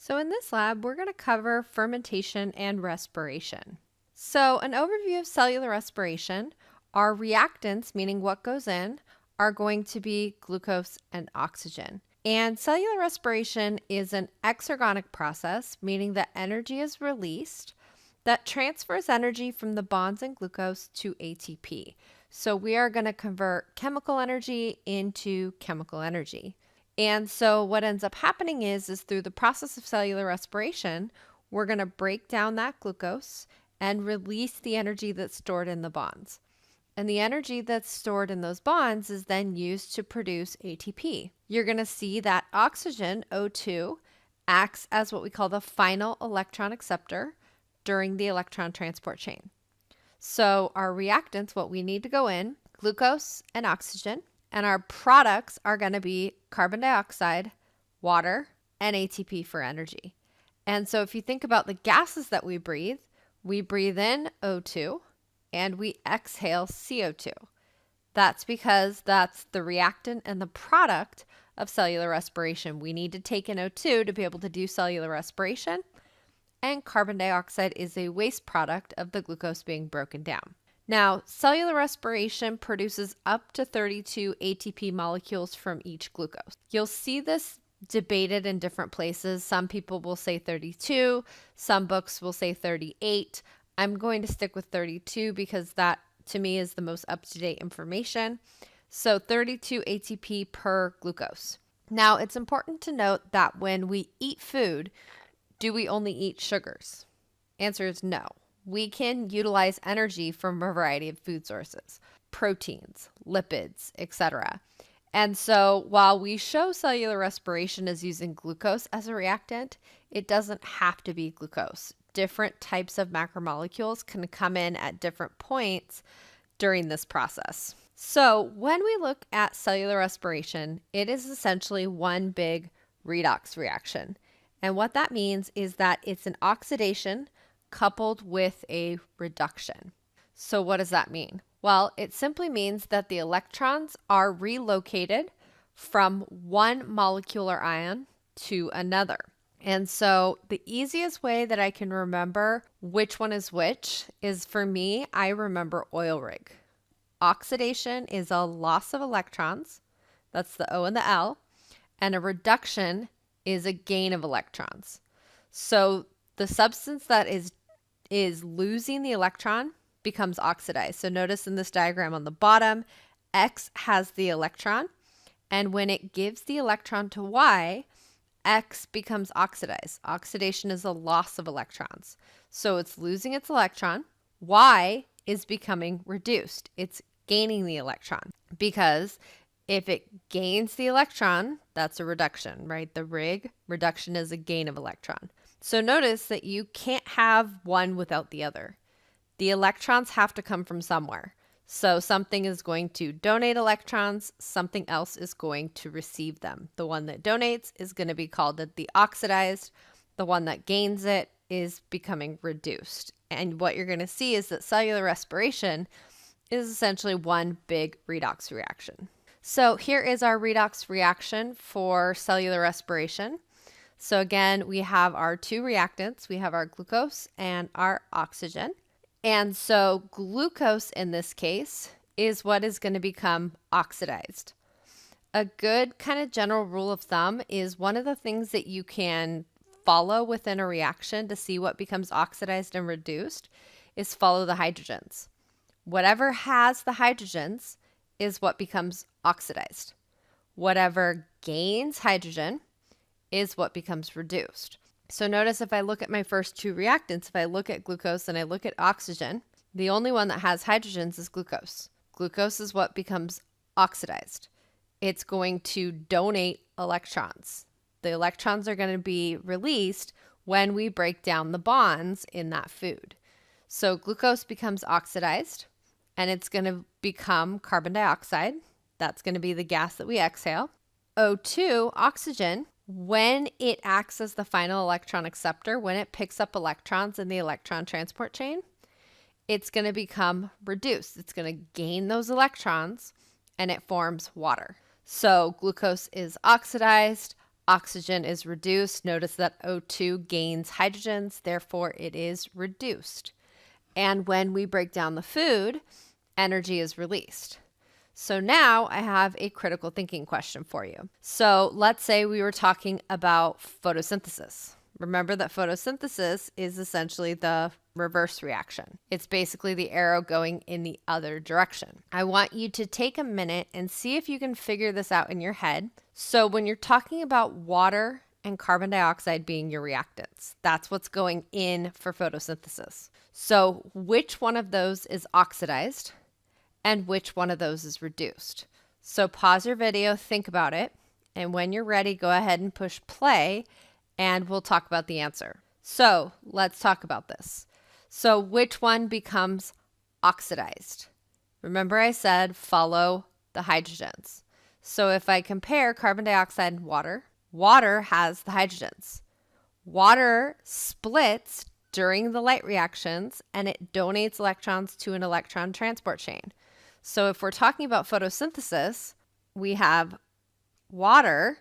So in this lab, we're going to cover fermentation and respiration. So an overview of cellular respiration, our reactants, meaning what goes in, are going to be glucose and oxygen. And cellular respiration is an exergonic process, meaning that energy is released that transfers energy from the bonds in glucose to ATP. So we are going to convert chemical energy into chemical energy. And so what ends up happening is through the process of cellular respiration, we're going to break down that glucose and release the energy that's stored in the bonds. And the energy that's stored in those bonds is then used to produce ATP. You're going to see that oxygen, O2, acts as what we call the final electron acceptor during the electron transport chain. So our reactants, what we need to go in, glucose and oxygen, and our products are going to be carbon dioxide, water, and ATP for energy. And so if you think about the gases that we breathe in O2 and we exhale CO2. That's because that's the reactant and the product of cellular respiration. We need to take in O2 to be able to do cellular respiration, and carbon dioxide is a waste product of the glucose being broken down. Now, cellular respiration produces up to 32 ATP molecules from each glucose. You'll see this debated in different places. Some people will say 32, some books will say 38. I'm going to stick with 32 because that, to me, is the most up-to-date information. So 32 ATP per glucose. Now, it's important to note that when we eat food, do we only eat sugars? Answer is no. We can utilize energy from a variety of food sources, proteins, lipids, etc. And so while we show cellular respiration as using glucose as a reactant, it doesn't have to be glucose. Different types of macromolecules can come in at different points during this process. So when we look at cellular respiration, it is essentially one big redox reaction. And what that means is that it's an oxidation coupled with a reduction. So what does that mean? Well, it simply means that the electrons are relocated from one molecular ion to another. And so the easiest way that I can remember which one is which is, for me, I remember oil rig. Oxidation is a loss of electrons. That's the O and the L. And a reduction is a gain of electrons. So the substance that is losing the electron becomes oxidized. So notice in this diagram on the bottom, X has the electron. And when it gives the electron to Y, X becomes oxidized. Oxidation is a loss of electrons. So it's losing its electron. Y is becoming reduced. It's gaining the electron, because if it gains the electron, that's a reduction, right? The reduction is a gain of electron. So notice that you can't have one without the other. The electrons have to come from somewhere. So something is going to donate electrons, something else is going to receive them. The one that donates is going to be called the oxidized. The one that gains it is becoming reduced. And what you're going to see is that cellular respiration is essentially one big redox reaction. So here is our redox reaction for cellular respiration. So again, we have our two reactants. We have our glucose and our oxygen. And so glucose in this case is what is going to become oxidized. A good kind of general rule of thumb is one of the things that you can follow within a reaction to see what becomes oxidized and reduced is follow the hydrogens. Whatever has the hydrogens is what becomes oxidized. Whatever gains hydrogen is what becomes reduced. So notice if I look at my first two reactants, if I look at glucose and I look at oxygen, the only one that has hydrogens is glucose. Glucose is what becomes oxidized. It's going to donate electrons. The electrons are going to be released when we break down the bonds in that food. So glucose becomes oxidized and it's going to become carbon dioxide. That's going to be the gas that we exhale. O2, oxygen, when it acts as the final electron acceptor, when it picks up electrons in the electron transport chain, it's going to become reduced. It's going to gain those electrons and it forms water. So glucose is oxidized, Oxygen is reduced. Notice that O2 gains hydrogens, therefore it is reduced. And when we break down the food, energy is released. So now I have a critical thinking question for you. So let's say we were talking about photosynthesis. Remember that photosynthesis is essentially the reverse reaction. It's basically the arrow going in the other direction. I want you to take a minute and see if you can figure this out in your head. So when you're talking about water and carbon dioxide being your reactants, that's what's going in for photosynthesis. So which one of those is oxidized and which one of those is reduced? So pause your video, think about it, and when you're ready, go ahead and push play and we'll talk about the answer. So let's talk about this. So which one becomes oxidized? Remember I said follow the hydrogens. So if I compare carbon dioxide and water, water has the hydrogens. Water splits during the light reactions and it donates electrons to an electron transport chain. So if we're talking about photosynthesis, we have water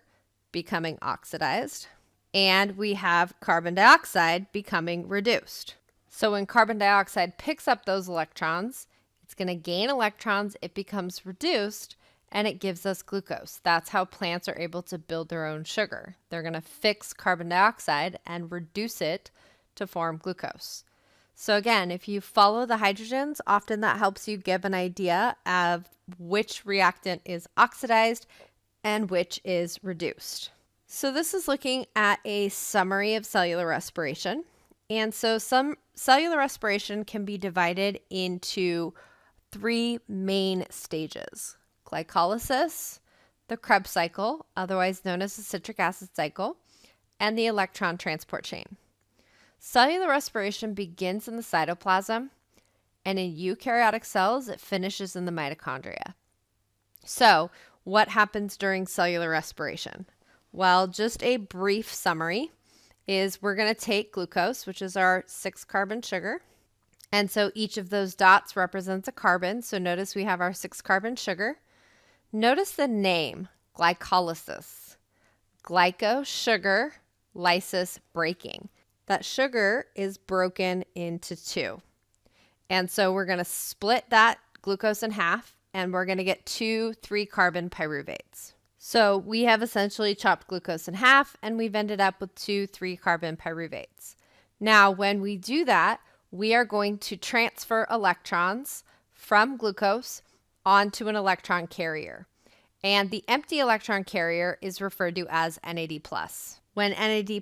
becoming oxidized and we have carbon dioxide becoming reduced. So when carbon dioxide picks up those electrons, it's going to gain electrons, it becomes reduced, and it gives us glucose. That's how plants are able to build their own sugar. They're going to fix carbon dioxide and reduce it to form glucose. So again, if you follow the hydrogens, often that helps you give an idea of which reactant is oxidized and which is reduced. So this is looking at a summary of cellular respiration. And so some cellular respiration can be divided into three main stages: glycolysis, the Krebs cycle, otherwise known as the citric acid cycle, and the electron transport chain. Cellular respiration begins in the cytoplasm, and in eukaryotic cells, it finishes in the mitochondria. So what happens during cellular respiration? Well, just a brief summary is we're going to take glucose, which is our 6-carbon sugar. And so each of those dots represents a carbon. So notice we have our 6-carbon sugar. Notice the name, glycolysis. Glyco, sugar, lysis, breaking. That sugar is broken into 2. And so we're going to split that glucose in half, and we're going to get 2 3-carbon pyruvates. So we have essentially chopped glucose in half, and we've ended up with 2 3-carbon pyruvates. Now, when we do that, we are going to transfer electrons from glucose onto an electron carrier. And the empty electron carrier is referred to as NAD+. When NAD+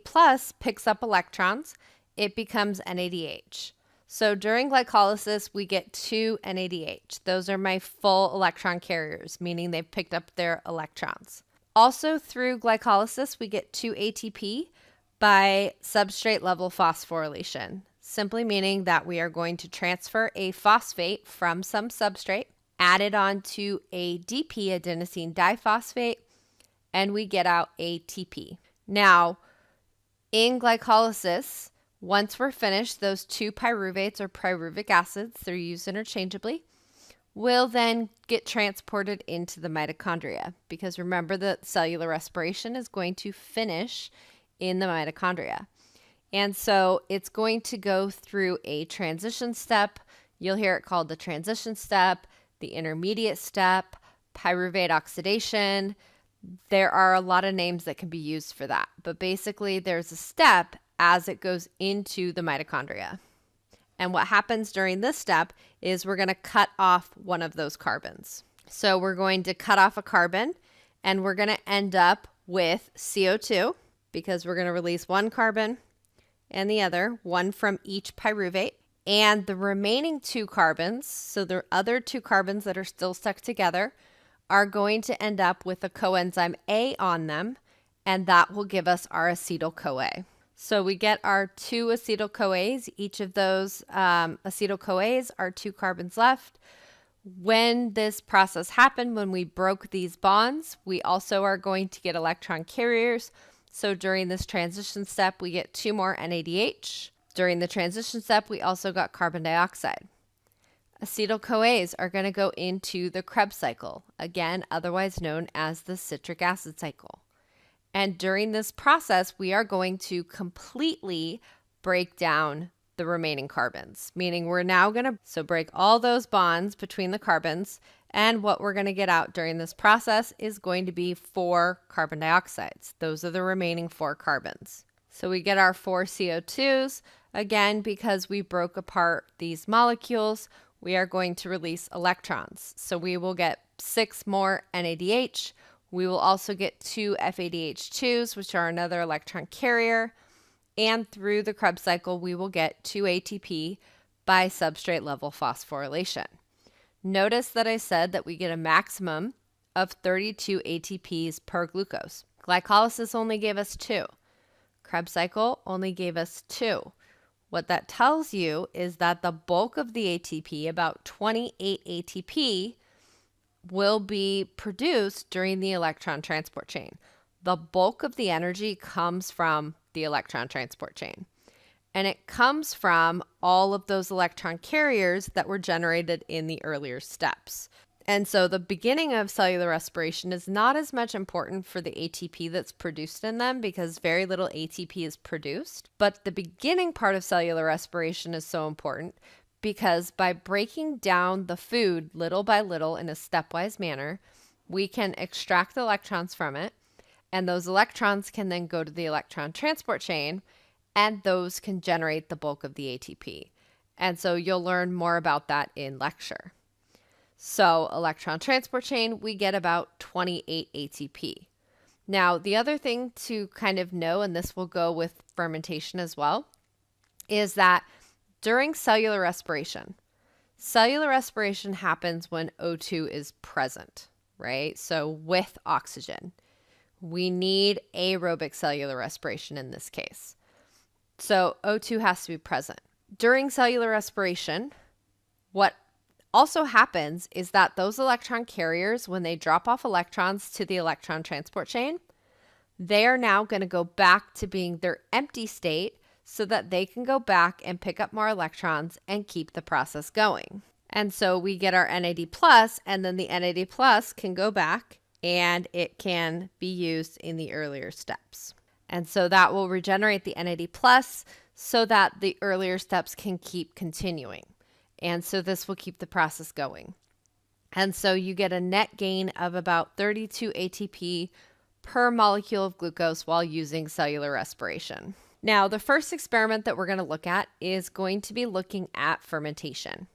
picks up electrons, it becomes NADH. So during glycolysis, we get 2 NADH. Those are my full electron carriers, meaning they've picked up their electrons. Also through glycolysis, we get 2 ATP by substrate level phosphorylation, simply meaning that we are going to transfer a phosphate from some substrate, add it onto ADP, adenosine diphosphate, and we get out ATP. Now, in glycolysis, once we're finished, those 2 pyruvates or pyruvic acids, they're used interchangeably, will then get transported into the mitochondria, because remember that cellular respiration is going to finish in the mitochondria. And so it's going to go through a transition step. You'll hear it called the transition step, the intermediate step, pyruvate oxidation. There are a lot of names that can be used for that, but basically there's a step as it goes into the mitochondria. And what happens during this step is we're going to cut off one of those carbons. So we're going to cut off a carbon and we're going to end up with CO2 because we're going to release one carbon and the other, one from each pyruvate. And the remaining 2 carbons, so the other 2 carbons that are still stuck together, are going to end up with a coenzyme A on them, and that will give us our acetyl-CoA. So we get our 2 acetyl-CoAs. Each of those acetyl-CoAs are 2 carbons left. When this process happened, when we broke these bonds, we also are going to get electron carriers. So during this transition step, we get 2 more NADH. During the transition step, we also got carbon dioxide. Acetyl-CoAs are going to go into the Krebs cycle, again, otherwise known as the citric acid cycle. And during this process, we are going to completely break down the remaining carbons, meaning we're now going to break all those bonds between the carbons. And what we're going to get out during this process is going to be 4 carbon dioxides. Those are the remaining 4 carbons. So we get our 4 CO2s. Again, because we broke apart these molecules, we are going to release electrons. So we will get 6 more NADH. We will also get 2 FADH2s, which are another electron carrier. And through the Krebs cycle, we will get 2 ATP by substrate level phosphorylation. Notice that I said that we get a maximum of 32 ATPs per glucose. Glycolysis only gave us 2. Krebs cycle only gave us 2. What that tells you is that the bulk of the ATP, about 28 ATP, will be produced during the electron transport chain. The bulk of the energy comes from the electron transport chain. And it comes from all of those electron carriers that were generated in the earlier steps. And so the beginning of cellular respiration is not as much important for the ATP that's produced in them because very little ATP is produced. But the beginning part of cellular respiration is so important because by breaking down the food little by little in a stepwise manner, we can extract the electrons from it. And those electrons can then go to the electron transport chain, and those can generate the bulk of the ATP. And so you'll learn more about that in lecture. So electron transport chain, we get about 28 ATP. Now, the other thing to kind of know, and this will go with fermentation as well, is that during cellular respiration happens when O2 is present, right? So with oxygen. We need aerobic cellular respiration in this case. So O2 has to be present. During cellular respiration, what also happens is that those electron carriers, when they drop off electrons to the electron transport chain, they are now going to go back to being their empty state so that they can go back and pick up more electrons and keep the process going. And so we get our NAD+, and then the NAD+ can go back and it can be used in the earlier steps. And so that will regenerate the NAD+ so that the earlier steps can keep continuing. And so this will keep the process going. And so you get a net gain of about 32 ATP per molecule of glucose while using cellular respiration. Now, the first experiment that we're going to look at is going to be looking at fermentation.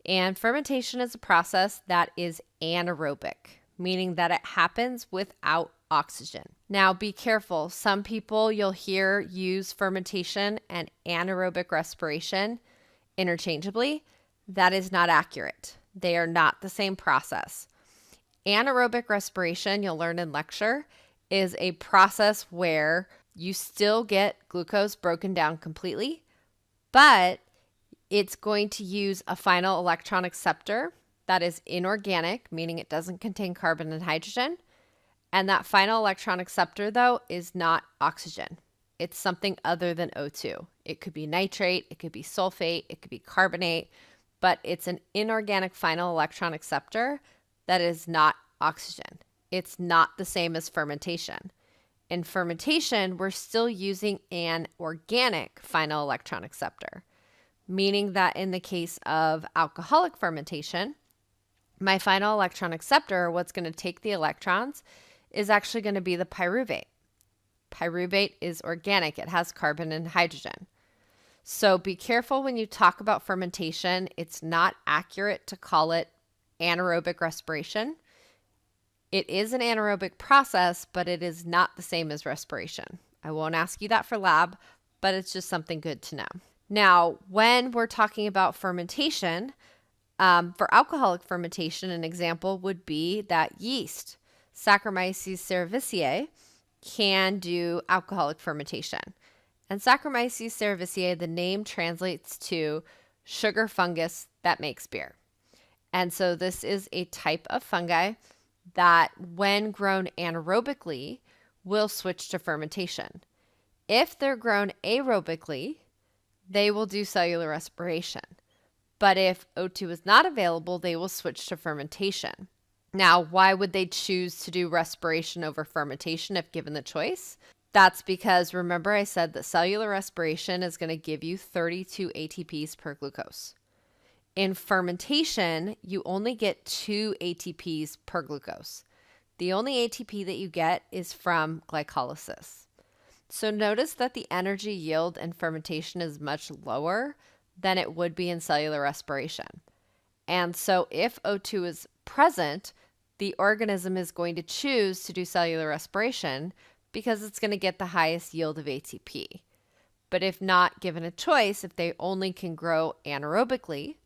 And fermentation is a process that is anaerobic, meaning that it happens without oxygen. Now, be careful. Some people you'll hear use fermentation and anaerobic respiration interchangeably. That is not accurate. They are not the same process. Anaerobic respiration, you'll learn in lecture, is a process where you still get glucose broken down completely, but it's going to use a final electron acceptor that is inorganic, meaning it doesn't contain carbon and hydrogen. And that final electron acceptor, though, is not oxygen. It's something other than O2. It could be nitrate, it could be sulfate, it could be carbonate, but it's an inorganic final electron acceptor that is not oxygen. It's not the same as fermentation. In fermentation, we're still using an organic final electron acceptor, meaning that in the case of alcoholic fermentation, my final electron acceptor, what's going to take the electrons, is actually going to be the pyruvate. Pyruvate is organic. It has carbon and hydrogen. So be careful when you talk about fermentation. It's not accurate to call it anaerobic respiration. It is an anaerobic process, but it is not the same as respiration. I won't ask you that for lab, but it's just something good to know. Now, when we're talking about fermentation, for alcoholic fermentation, an example would be that yeast, Saccharomyces cerevisiae, can do alcoholic fermentation. And Saccharomyces cerevisiae, the name translates to sugar fungus that makes beer. And so this is a type of fungi that, when grown anaerobically, will switch to fermentation. If they're grown aerobically, they will do cellular respiration. But if O2 is not available, they will switch to fermentation. Now, why would they choose to do respiration over fermentation if given the choice? That's because remember I said that cellular respiration is going to give you 32 ATPs per glucose. In fermentation, you only get 2 ATPs per glucose. The only ATP that you get is from glycolysis. So notice that the energy yield in fermentation is much lower than it would be in cellular respiration. And so if O2 is present, the organism is going to choose to do cellular respiration because it's going to get the highest yield of ATP. But if not given a choice, if they only can grow anaerobically,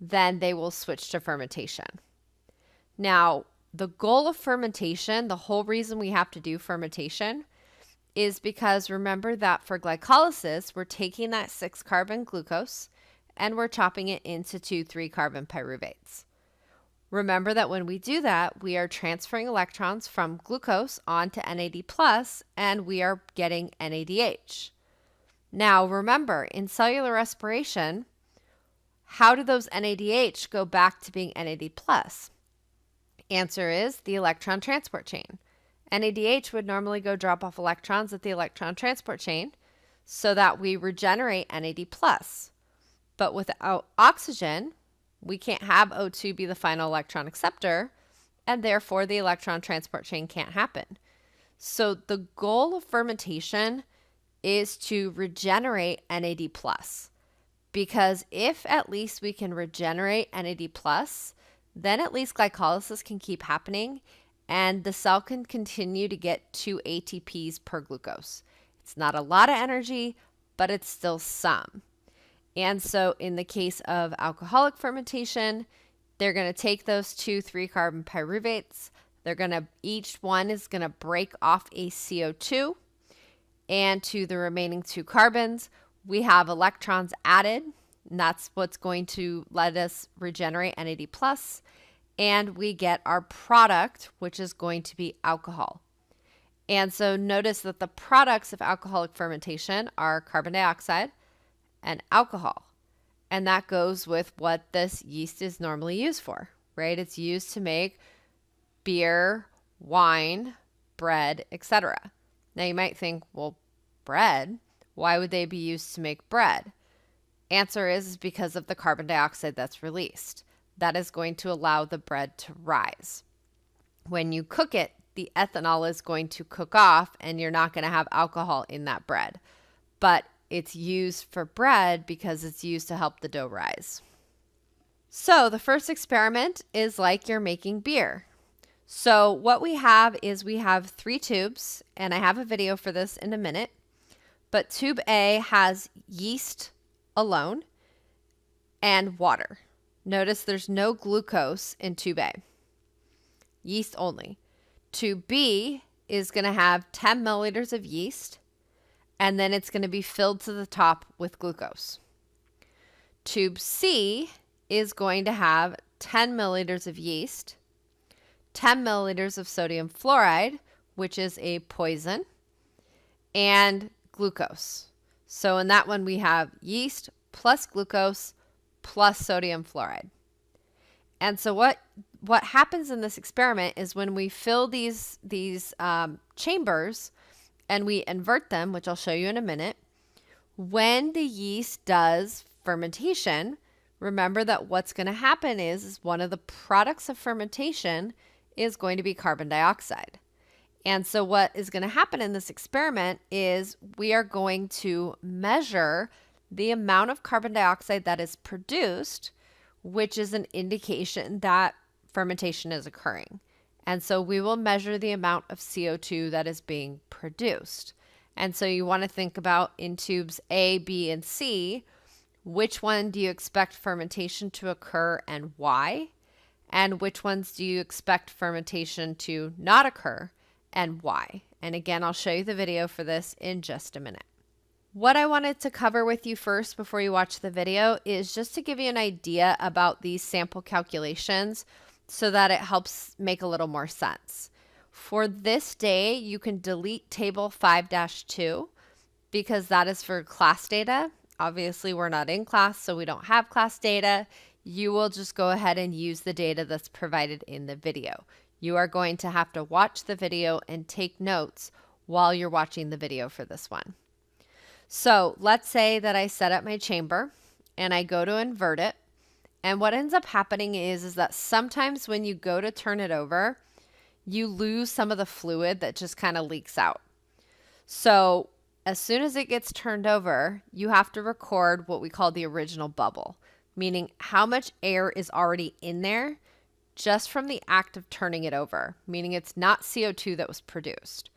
then they will switch to fermentation. Now, the goal of fermentation, the whole reason we have to do fermentation, is because remember that for glycolysis, we're taking that 6-carbon glucose and we're chopping it into 2 3-carbon pyruvates. Remember that when we do that, we are transferring electrons from glucose onto NAD+, and we are getting NADH. Now, remember, in cellular respiration, how do those NADH go back to being NAD+? Answer is the electron transport chain. NADH would normally go drop off electrons at the electron transport chain so that we regenerate NAD+. But without oxygen, we can't have O2 be the final electron acceptor, and therefore the electron transport chain can't happen. So the goal of fermentation is to regenerate NAD+, because if at least we can regenerate NAD+, then at least glycolysis can keep happening and the cell can continue to get 2 ATPs per glucose. It's not a lot of energy, but it's still some. And so in the case of alcoholic fermentation, they're going to take those 2 3-carbon pyruvates. Each one is going to break off a CO2. And to the remaining 2 carbons, we have electrons added. And that's what's going to let us regenerate NAD+. And we get our product, which is going to be alcohol. And so notice that the products of alcoholic fermentation are carbon dioxide and alcohol. And that goes with what this yeast is normally used for, right? It's used to make beer, wine, bread, etc. Now you might think, well, bread, why would they be used to make bread? Answer is because of the carbon dioxide that's released. That is going to allow the bread to rise. When you cook it, the ethanol is going to cook off and you're not going to have alcohol in that bread. But it's used for bread because it's used to help the dough rise. So the first experiment is like you're making beer. So what we have is we have 3 tubes, and I have a video for this in a minute. But tube A has yeast alone and water. Notice there's no glucose in tube A. Yeast only. Tube B is going to have 10 milliliters of yeast, and then it's going to be filled to the top with glucose. Tube C is going to have 10 milliliters of yeast, 10 milliliters of sodium fluoride, which is a poison, and glucose. So in that one, we have yeast plus glucose plus sodium fluoride. And so what happens in this experiment is when we fill these chambers and we invert them, which I'll show you in a minute, when the yeast does fermentation, remember that what's going to happen is one of the products of fermentation is going to be carbon dioxide. And so what is going to happen in this experiment is we are going to measure the amount of carbon dioxide that is produced, which is an indication that fermentation is occurring. And so we will measure the amount of CO2 that is being produced. And so you want to think about in tubes A, B, and C, which one do you expect fermentation to occur and why? And which ones do you expect fermentation to not occur and why? And again, I'll show you the video for this in just a minute. What I wanted to cover with you first before you watch the video is just to give you an idea about these sample calculations so that it helps make a little more sense. For this day, you can delete table 5-2 because that is for class data. Obviously, we're not in class, so we don't have class data. you will just go ahead and use the data that's provided in the video. You are going to have to watch the video and take notes while you're watching the video for this one. So let's say that I set up my chamber and I go to invert it. And what ends up happening is that sometimes when you go to turn it over, you lose some of the fluid that just kind of leaks out. So as soon as it gets turned over, you have to record what we call the original bubble, meaning how much air is already in there just from the act of turning it over, meaning it's not CO2 that was produced.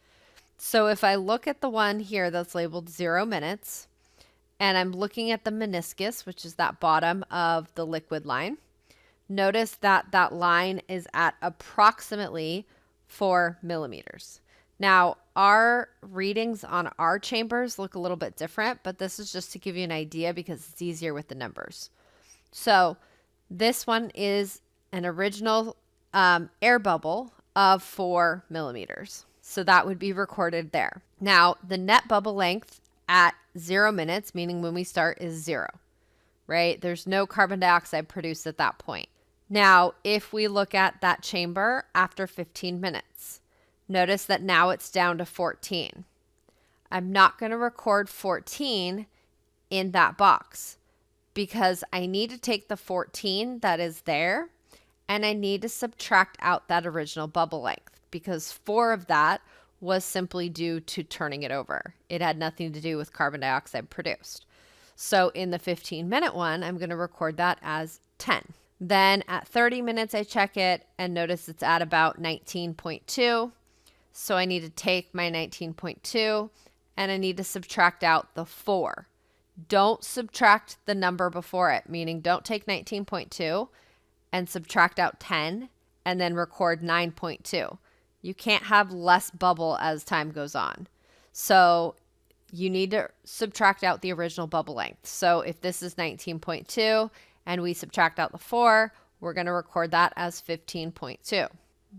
So if I look at the one here that's labeled 0 minutes, and I'm looking at the meniscus, which is that bottom of the liquid line, notice that that line is at approximately 4 millimeters. Now, our readings on our chambers look a little bit different, but this is just to give you an idea because it's easier with the numbers. So this one is an original air bubble of 4 millimeters. So that would be recorded there. Now, the net bubble length at 0 minutes, meaning when we start, is 0, right? There's no carbon dioxide produced at that point. Now, if we look at that chamber after 15 minutes, notice that now it's down to 14. I'm not going to record 14 in that box because I need to take the 14 that is there and I need to subtract out that original bubble length because 4 of that was simply due to turning it over. It had nothing to do with carbon dioxide produced. So in the 15-minute one, I'm going to record that as 10. Then at 30 minutes, I check it and notice it's at about 19.2. So I need to take my 19.2 and I need to subtract out the 4. Don't subtract the number before it, meaning don't take 19.2 and subtract out 10 and then record 9.2. You can't have less bubble as time goes on. So you need to subtract out the original bubble length. So if this is 19.2 and we subtract out the 4, we're going to record that as 15.2.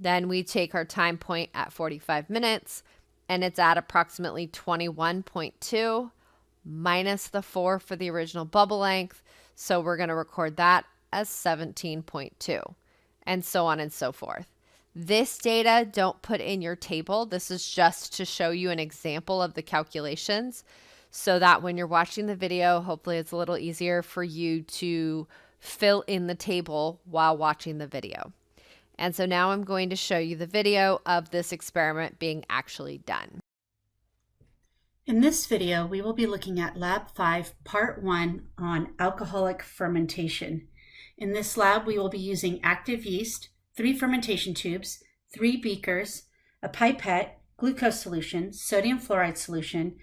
Then we take our time point at 45 minutes and it's at approximately 21.2 minus the 4 for the original bubble length. So we're going to record that as 17.2 and so on and so forth. This data don't put in your table. This is just to show you an example of the calculations so that when you're watching the video, hopefully it's a little easier for you to fill in the table while watching the video. And so now I'm going to show you the video of this experiment being actually done. In this video, we will be looking at Lab 5, Part 1 on alcoholic fermentation. In this lab, we will be using active yeast, 3 fermentation tubes, 3 beakers, a pipette, glucose solution, sodium fluoride solution,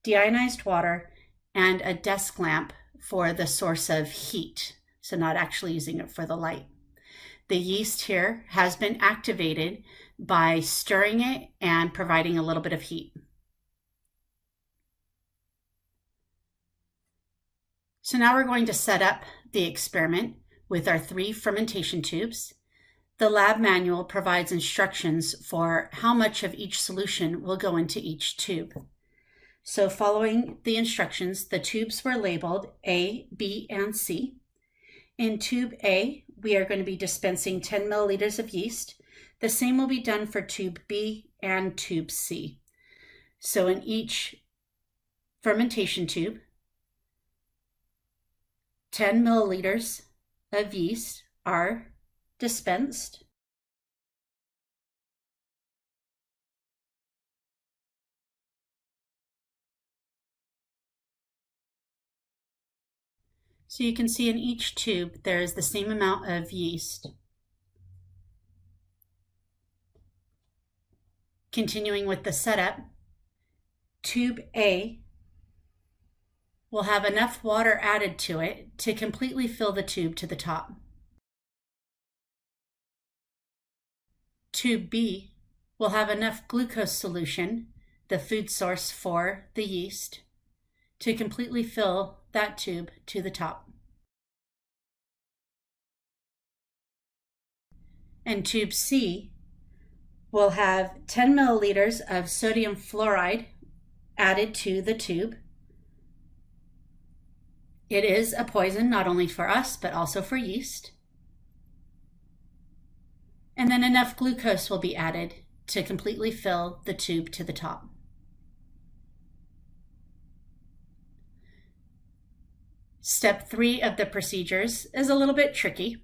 deionized water, and a desk lamp for the source of heat, so not actually using it for the light. The yeast here has been activated by stirring it and providing a little bit of heat. So now we're going to set up the experiment with our 3 fermentation tubes. The lab manual provides instructions for how much of each solution will go into each tube. So following the instructions, the tubes were labeled A, B, and C. In tube A, we are going to be dispensing 10 milliliters of yeast. The same will be done for tube B and tube C. So in each fermentation tube, 10 milliliters of yeast are dispensed. So you can see in each tube there is the same amount of yeast. Continuing with the setup, tube A will have enough water added to it to completely fill the tube to the top. Tube B will have enough glucose solution, the food source for the yeast, to completely fill that tube to the top. And tube C will have 10 milliliters of sodium fluoride added to the tube, It is a poison not only for us, but also for yeast. And then enough glucose will be added to completely fill the tube to the top. Step 3 of the procedures is a little bit tricky.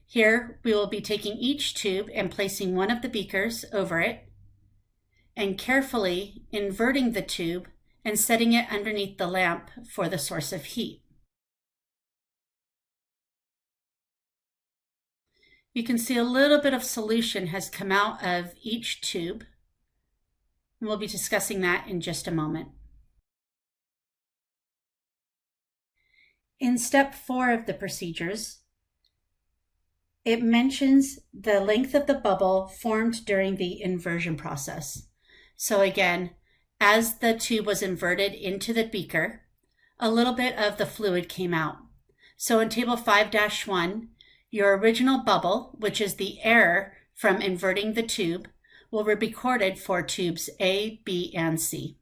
Here we will be taking each tube and placing one of the beakers over it and carefully inverting the tube and setting it underneath the lamp for the source of heat. You can see a little bit of solution has come out of each tube. We'll be discussing that in just a moment. In step 4 of the procedures, it mentions the length of the bubble formed during the inversion process. So again, as the tube was inverted into the beaker, a little bit of the fluid came out. So in table 5-1, your original bubble, which is the error from inverting the tube, will be recorded for tubes A, B, and C.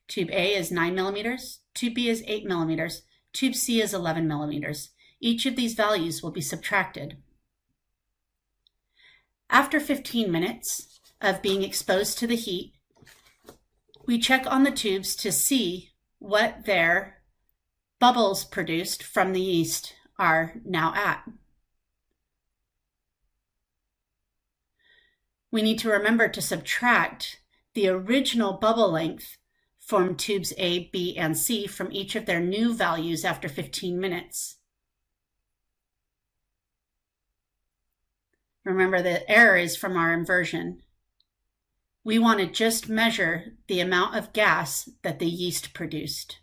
Tube A is 9 millimeters, tube B is 8 millimeters, tube C is 11 millimeters. Each of these values will be subtracted. After 15 minutes of being exposed to the heat, we check on the tubes to see what their bubbles produced from the yeast are now at. We need to remember to subtract the original bubble length from tubes A, B, and C from each of their new values after 15 minutes. Remember, the error is from our inversion. We want to just measure the amount of gas that the yeast produced.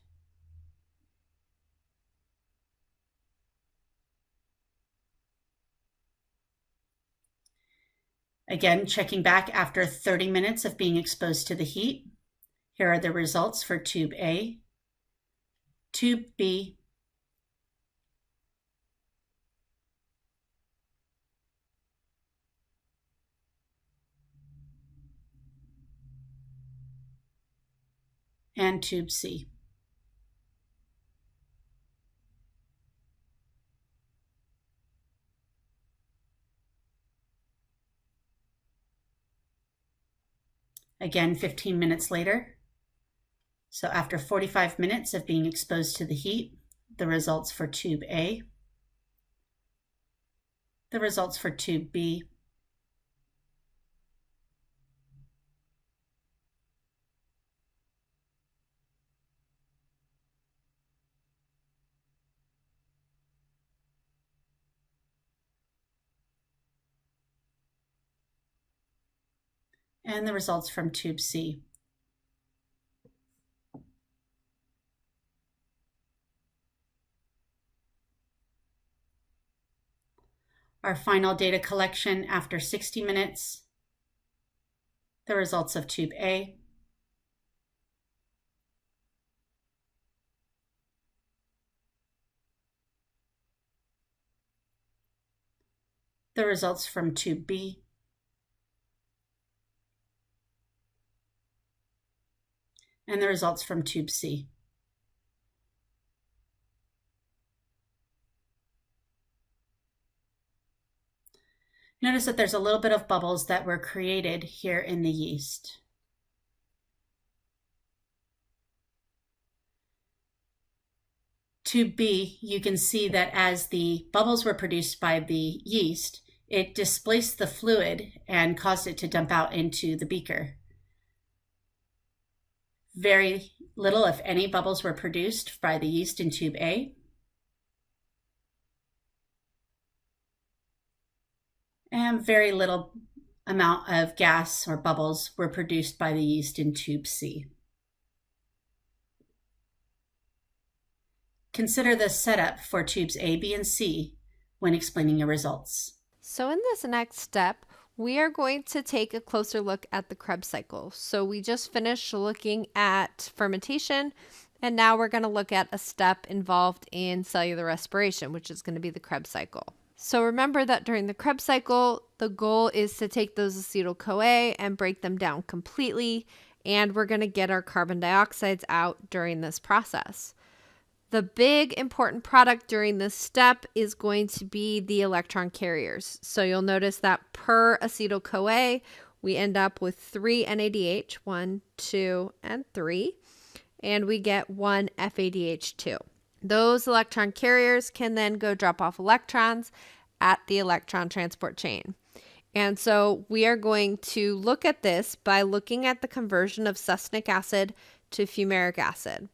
Again, checking back after 30 minutes of being exposed to the heat. Here are the results for tube A, tube B, and tube C. Again, 15 minutes later. So after 45 minutes of being exposed to the heat, the results for tube A, the results for tube B, and the results from tube C. Our final data collection after 60 minutes, the results of tube A, the results from tube B, and the results from tube C. Notice that there's a little bit of bubbles that were created here in the yeast. Tube B, you can see that as the bubbles were produced by the yeast, it displaced the fluid and caused it to dump out into the beaker. Very little, if any, bubbles were produced by the yeast in tube A. And very little amount of gas or bubbles were produced by the yeast in tube C. Consider the setup for tubes A, B, and C when explaining your results. So in this next step, we are going to take a closer look at the Krebs cycle. So we just finished looking at fermentation, and now we're going to look at a step involved in cellular respiration, which is going to be the Krebs cycle. So remember that during the Krebs cycle, the goal is to take those acetyl-CoA and break them down completely and we're going to get our carbon dioxides out during this process. The big important product during this step is going to be the electron carriers. So you'll notice that per acetyl-CoA, we end up with 3 NADH, 1, 2, and 3, and we get 1 FADH2. Those electron carriers can then go drop off electrons at the electron transport chain. And so we are going to look at this by looking at the conversion of succinic acid to fumaric acid.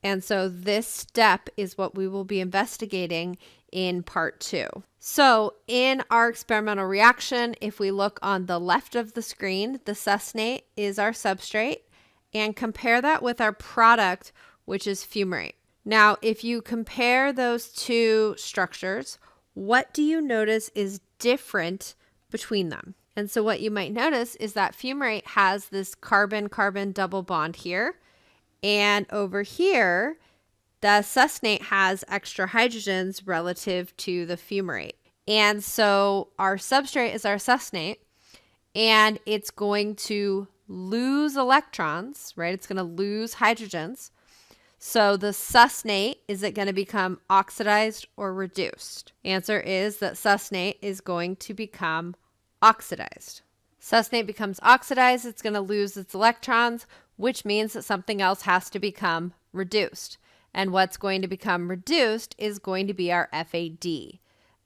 And so this step is what we will be investigating in part 2. So in our experimental reaction, if we look on the left of the screen, the succinate is our substrate, and compare that with our product, which is fumarate. Now, if you compare those two structures, what do you notice is different between them? And so what you might notice is that fumarate has this carbon-carbon double bond here. And over here, the succinate has extra hydrogens relative to the fumarate. And so our substrate is our succinate, and it's going to lose electrons, right? It's going to lose hydrogens. So the succinate, is it going to become oxidized or reduced? Answer is that succinate is going to become oxidized. Succinate becomes oxidized, it's going to lose its electrons, which means that something else has to become reduced. And what's going to become reduced is going to be our FAD.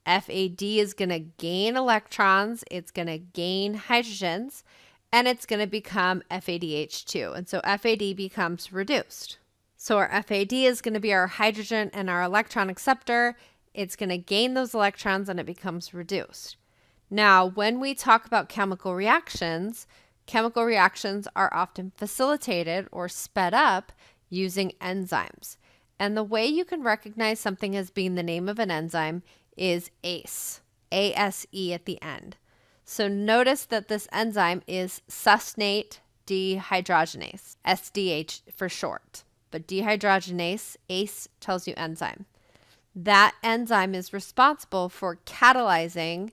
FAD is going to gain electrons, it's going to gain hydrogens, and it's going to become FADH2. And so FAD becomes reduced. So our FAD is going to be our hydrogen and our electron acceptor. It's going to gain those electrons and it becomes reduced. Now, when we talk about chemical reactions are often facilitated or sped up using enzymes. And the way you can recognize something as being the name of an enzyme is ACE, A-S-E at the end. So notice that this enzyme is succinate dehydrogenase, SDH for short. But dehydrogenase, ACE, tells you enzyme. That enzyme is responsible for catalyzing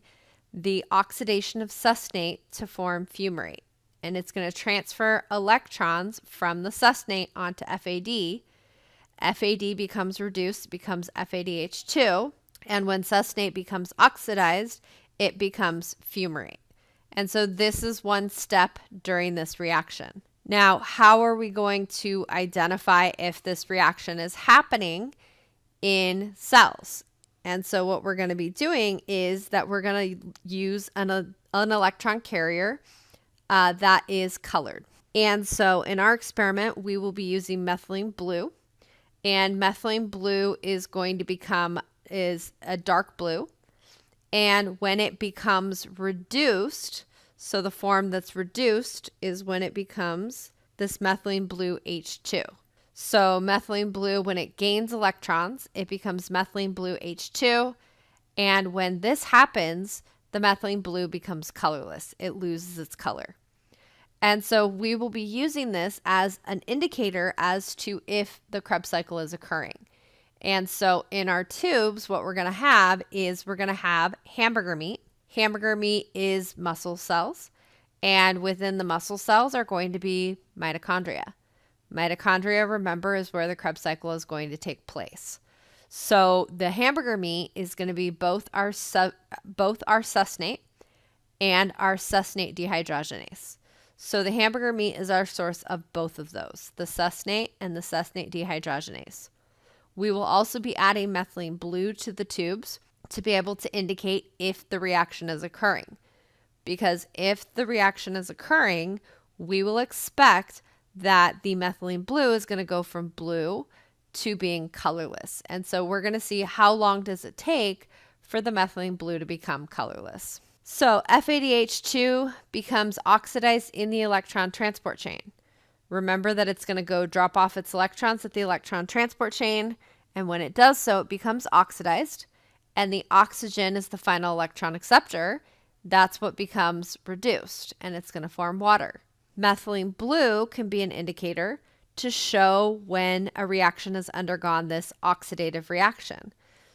the oxidation of succinate to form fumarate. And it's going to transfer electrons from the succinate onto FAD. FAD becomes reduced, becomes FADH2. And when succinate becomes oxidized, it becomes fumarate. And so this is one step during this reaction. Now, how are we going to identify if this reaction is happening in cells? And so what we're going to be doing is that we're going to use an electron carrier that is colored. And so in our experiment, we will be using methylene blue. And methylene blue is going to is a dark blue. And when it becomes reduced, so the form that's reduced is when it becomes this methylene blue H2. So methylene blue, when it gains electrons, it becomes methylene blue H2. And when this happens, the methylene blue becomes colorless. It loses its color. And so we will be using this as an indicator as to if the Krebs cycle is occurring. And so in our tubes, what we're going to have is we're going to have hamburger meat. Hamburger meat is muscle cells. And within the muscle cells are going to be mitochondria. Mitochondria, remember, is where the Krebs cycle is going to take place. So the hamburger meat is going to be both our succinate and our succinate dehydrogenase. So the hamburger meat is our source of both of those, the succinate and the succinate dehydrogenase. We will also be adding methylene blue to the tubes to be able to indicate if the reaction is occurring. Because if the reaction is occurring, we will expect that the methylene blue is going to go from blue to being colorless. And so we're going to see how long does it take for the methylene blue to become colorless. So FADH2 becomes oxidized in the electron transport chain. Remember that it's going to go drop off its electrons at the electron transport chain, and when it does so, it becomes oxidized, and the oxygen is the final electron acceptor. That's what becomes reduced, and it's going to form water. Methylene blue can be an indicator to show when a reaction has undergone this oxidative reaction.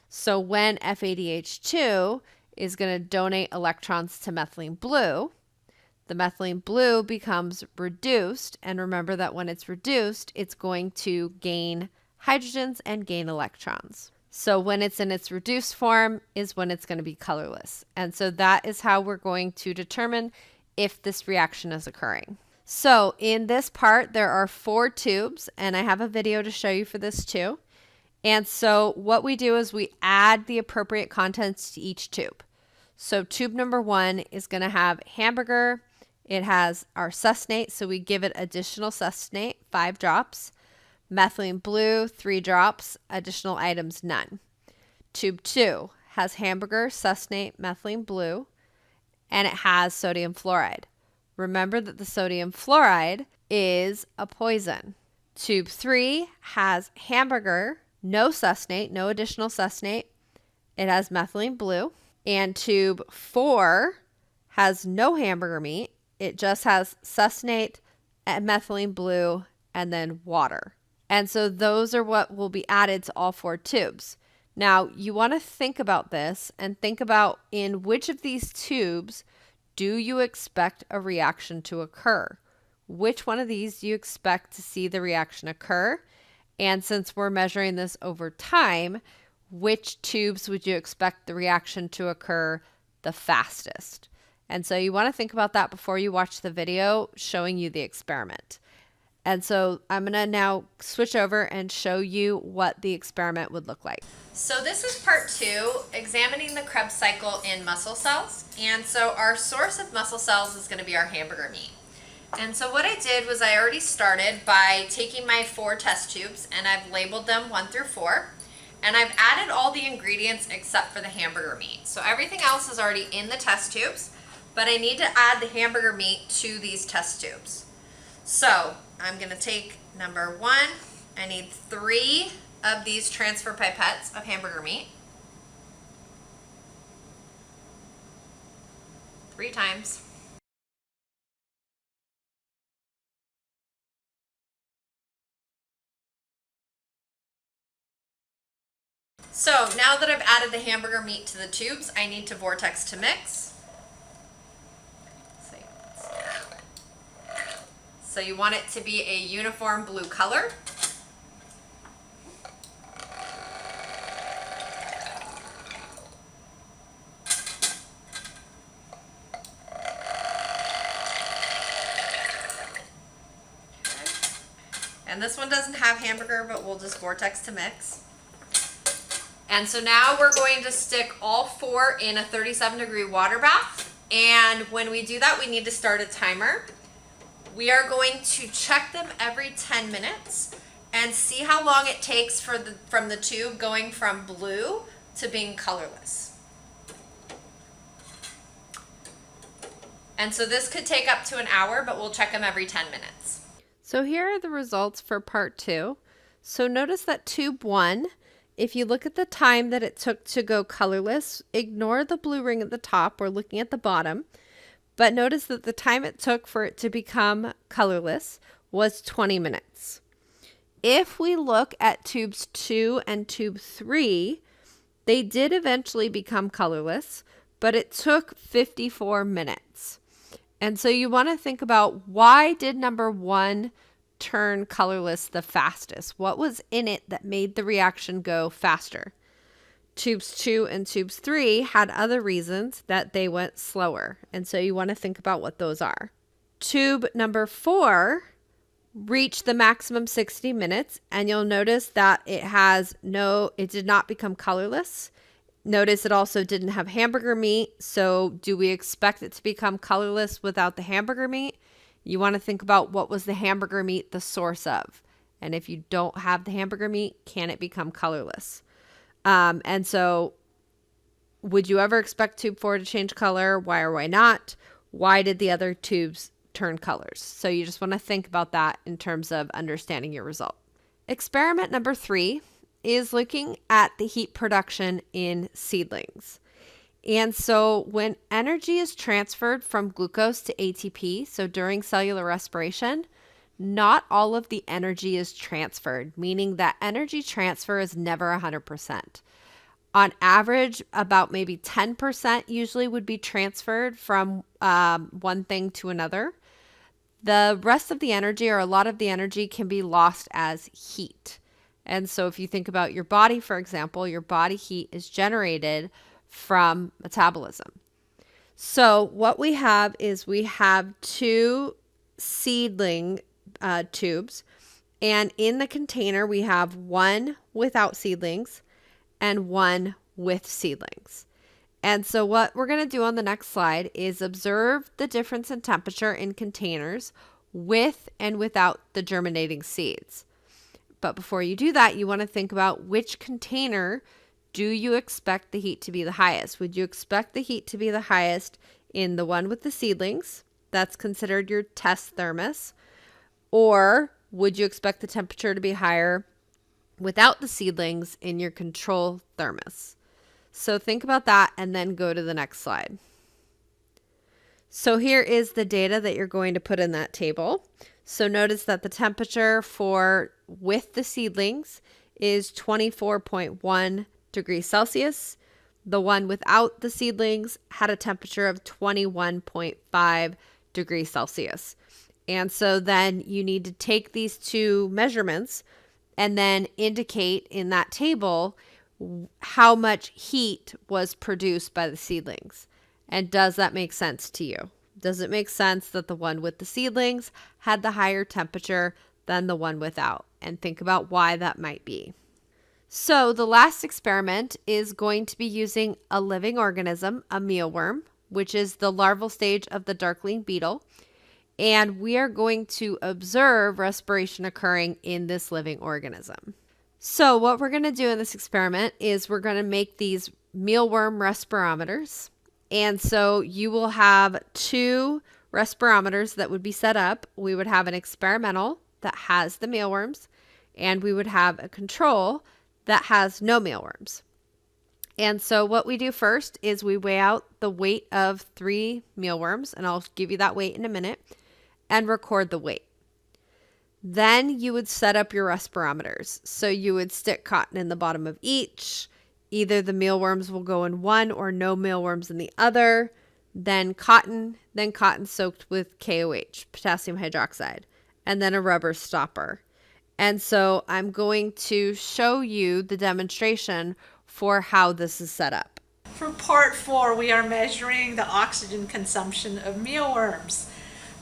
So when FADH2 is going to donate electrons to methylene blue, the methylene blue becomes reduced. And remember that when it's reduced, it's going to gain hydrogens and gain electrons. So when it's in its reduced form is when it's going to be colorless. And so that is how we're going to determine if this reaction is occurring. So in this part, there are 4 tubes, and I have a video to show you for this too. And so what we do is we add the appropriate contents to each tube. So tube number 1 is going to have hamburger. It has our succinate, so we give it additional succinate, 5 drops. Methylene blue, 3 drops. Additional items, none. Tube 2 has hamburger, succinate, methylene blue, and it has sodium fluoride. Remember that the sodium fluoride is a poison. Tube 3 has hamburger, no succinate, no additional succinate. It has methylene blue. And tube 4 has no hamburger meat. It just has succinate, and methylene blue, and then water. And so those are what will be added to all 4 tubes. Now, you want to think about this and think about in which of these tubes do you expect a reaction to occur? Which one of these do you expect to see the reaction occur? And since we're measuring this over time, which tubes would you expect the reaction to occur the fastest? And so you want to think about that before you watch the video showing you the experiment. And so I'm going to now switch over and show you what the experiment would look like. So this is part 2, examining the Krebs cycle in muscle cells. And so our source of muscle cells is going to be our hamburger meat. And so what I did was I already started by taking my 4 test tubes, and I've labeled them 1 through 4. And I've added all the ingredients except for the hamburger meat. So everything else is already in the test tubes, but I need to add the hamburger meat to these test tubes. So I'm going to take number 1. I need 3 of these transfer pipettes of hamburger meat. 3 times. So now that I've added the hamburger meat to the tubes, I need to vortex to mix. So you want it to be a uniform blue color. And this one doesn't have hamburger, but we'll just vortex to mix. And so now we're going to stick all 4 in a 37-degree water bath. And when we do that, we need to start a timer. We are going to check them every 10 minutes and see how long it takes from the tube going from blue to being colorless. And so this could take up to an hour, but we'll check them every 10 minutes. So here are the results for part 2. So notice that tube 1, if you look at the time that it took to go colorless, ignore the blue ring at the top. We're looking at the bottom. But notice that the time it took for it to become colorless was 20 minutes. If we look at tubes 2 and tube 3, they did eventually become colorless, but it took 54 minutes. And so you want to think about, why did number 1 turn colorless the fastest? What was in it that made the reaction go faster? Tubes 2 and tubes 3 had other reasons that they went slower. And so you want to think about what those are. Tube number 4 reached the maximum 60 minutes, and you'll notice that it did not become colorless. Notice it also didn't have hamburger meat. So do we expect it to become colorless without the hamburger meat? You want to think about, what was the hamburger meat the source of? And if you don't have the hamburger meat, can it become colorless? And so would you ever expect tube 4 to change color? Why or why not? Why did the other tubes turn colors? So you just want to think about that in terms of understanding your result. Experiment number 3 is looking at the heat production in seedlings. And so when energy is transferred from glucose to ATP, so during cellular respiration, not all of the energy is transferred, meaning that energy transfer is never 100%. On average, about maybe 10% usually would be transferred from one thing to another. The rest of the energy, or a lot of the energy, can be lost as heat. And so if you think about your body, for example, your body heat is generated from metabolism. So what we have is we have two seedling tubes, and in the container we have one without seedlings and one with seedlings. And so what we're going to do on the next slide is observe the difference in temperature in containers with and without the germinating seeds. But before you do that, you want to think about which container do you expect the heat to be the highest? Would you expect the heat to be the highest in the one with the seedlings? That's considered your test thermos. Or would you expect the temperature to be higher without the seedlings in your control thermos? So think about that and then go to the next slide. So here is the data that you're going to put in that table. So notice that the temperature for with the seedlings is 24.1 degrees Celsius. The one without the seedlings had a temperature of 21.5 degrees Celsius. And so then you need to take these two measurements and then indicate in that table how much heat was produced by the seedlings. And does that make sense to you? Does it make sense that the one with the seedlings had the higher temperature than the one without? And think about why that might be. So the last experiment is going to be using a living organism, a mealworm, which is the larval stage of the darkling beetle. And we are going to observe respiration occurring in this living organism. So what we're going to do in this experiment is we're going to make these mealworm respirometers. And so you will have two respirometers that would be set up. We would have an experimental that has the mealworms, and we would have a control that has no mealworms. And so what we do first is we weigh out the weight of 3 mealworms, and I'll give you that weight in a minute, and record the weight. Then you would set up your respirometers. So you would stick cotton in the bottom of each. Either the mealworms will go in one or no mealworms in the other. Then cotton soaked with KOH, potassium hydroxide, and then a rubber stopper. And so I'm going to show you the demonstration for how this is set up. For part 4, we are measuring the oxygen consumption of mealworms.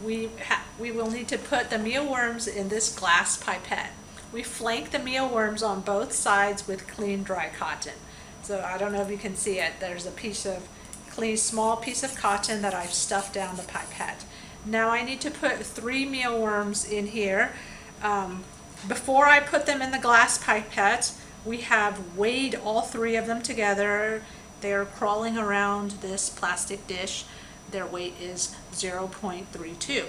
We will need to put the mealworms in this glass pipette. We flank the mealworms on both sides with clean dry cotton. So I don't know if you can see it. There's a piece of clean, small piece of cotton that I've stuffed down the pipette. Now I need to put 3 mealworms in here. Before I put them in the glass pipette, we have weighed all 3 of them together. They're crawling around this plastic dish. Their weight is 0.32.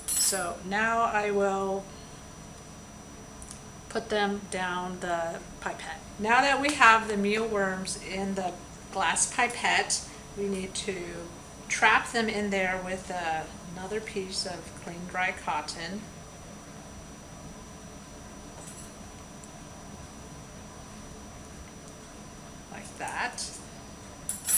So now I will put them down the pipette. Now that we have the mealworms in the glass pipette, we need to trap them in there with another piece of clean dry cotton. Like that.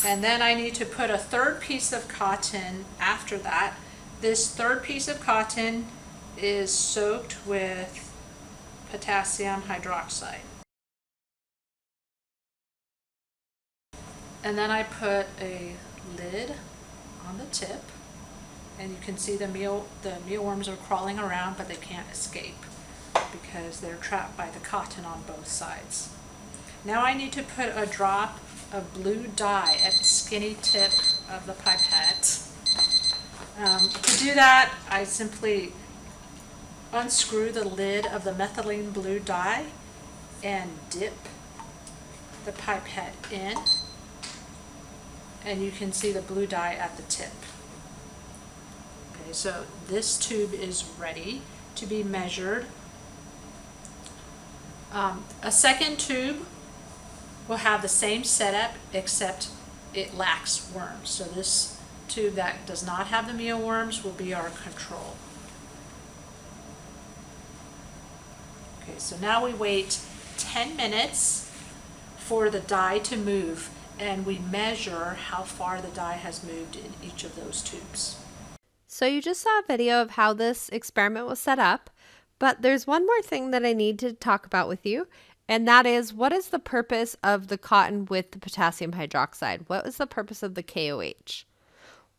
And then I need to put a third piece of cotton after that. This third piece of cotton is soaked with potassium hydroxide. And then I put a lid on the tip, and you can see the mealworms are crawling around, but they can't escape because they're trapped by the cotton on both sides. Now I need to put a drop of blue dye at the skinny tip of the pipette. To do that, I simply unscrew the lid of the methylene blue dye and dip the pipette in, and you can see the blue dye at the tip. Okay, so this tube is ready to be measured. A second tube will have the same setup, except it lacks worms. So this tube that does not have the mealworms will be our control. Okay, so now we wait 10 minutes for the dye to move, and we measure how far the dye has moved in each of those tubes. So you just saw a video of how this experiment was set up, but there's one more thing that I need to talk about with you, and that is, what is the purpose of the cotton with the potassium hydroxide? What is the purpose of the KOH?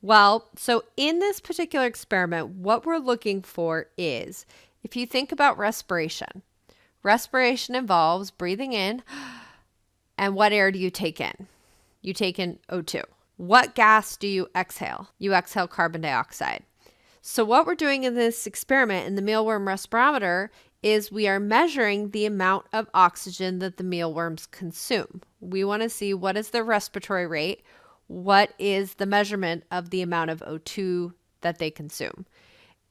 Well, so in this particular experiment, what we're looking for is, if you think about respiration, respiration involves breathing in, and what air do you take in? You take in O2. What gas do you exhale? You exhale carbon dioxide. So what we're doing in this experiment in the mealworm respirometer is we are measuring the amount of oxygen that the mealworms consume. We want to see what is their respiratory rate, what is the measurement of the amount of O2 that they consume.